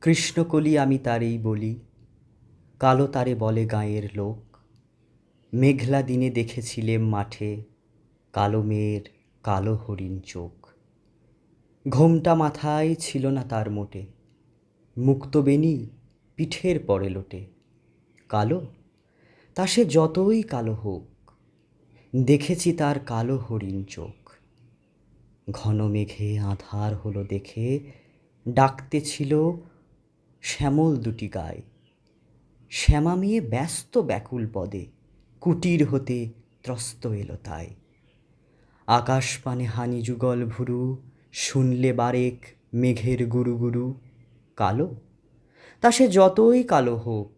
কৃষ্ণকলি আমি তারেই বলি, কালো তারে বলে গাঁয়ের লোক। মেঘলা দিনে দেখেছিলেম মাঠে, কালো মেয়ের কালো হরিণ চোখ। ঘোমটা মাথায় ছিল না তার মোটে, মুক্ত বেণী পিঠের পরে লোটে। কালো, তা সে যতই কালো হোক, দেখেছি তার কালো হরিণ চোখ। ঘন মেঘে আঁধার হলো দেখে, ডাকতেছিল শ্যামল দুটি গায়ে। শ্যামা মেয়ে ব্যস্ত ব্যাকুল পদে, কুটির হতে ত্রস্ত এলো তাই। আকাশ পানে হানি যুগল ভুরু, শুনলে বারেক মেঘের গুরু গুরু। কালো, তা সে যতই কালো হোক,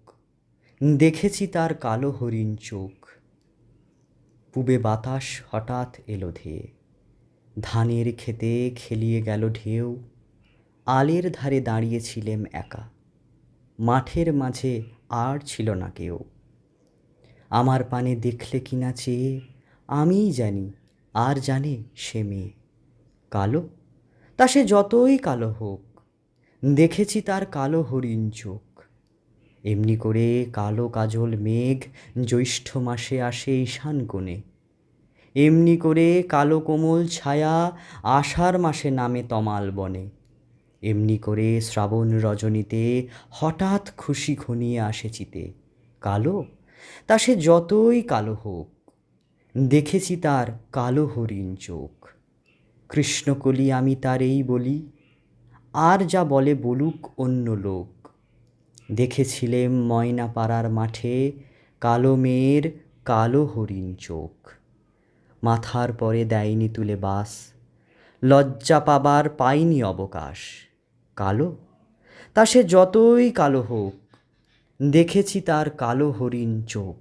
দেখেছি তার কালো হরিণ চোখ। পূবে বাতাস হঠাৎ এলো ধেয়ে, ধানের খেতে খেলিয়ে গেল ঢেউ। আলের ধারে দাঁড়িয়েছিলেম একা, মাঠের মাঝে আর ছিল না কেউ। আমার পানে দেখলে কিনা চেয়ে, আমিই জানি আর জানে সে মেয়ে। কালো, তা সে যতই কালো হোক, দেখেছি তার কালো হরিণ চোখ। এমনি করে কালো কাজল মেঘ জ্যৈষ্ঠ মাসে আসে ঈশান কোণে। এমনি করে কালো কোমল ছায়া আষাঢ় মাসে নামে তমাল বনে। এমনি করে শ্রাবণ রজনীতে হঠাৎ খুশি ঘনিয়ে আসে চিতে। কালো, তা সে যতই কালো হোক, দেখেছি তার কালো হরিণ চোখ। কৃষ্ণকলি আমি তারেই বলি, আর যা বলে বলুক অন্য লোক। দেখেছিলেম ময়না পাড়ার মাঠে, কালো মেয়ের কালো হরিণ চোখ। মাথার পরে দেয়নি তুলে বাস, লজ্জা পাবার পাইনি অবকাশ। কালো, তা সে যতই কালো হোক, দেখেছি তার কালো হরিণ চোখ।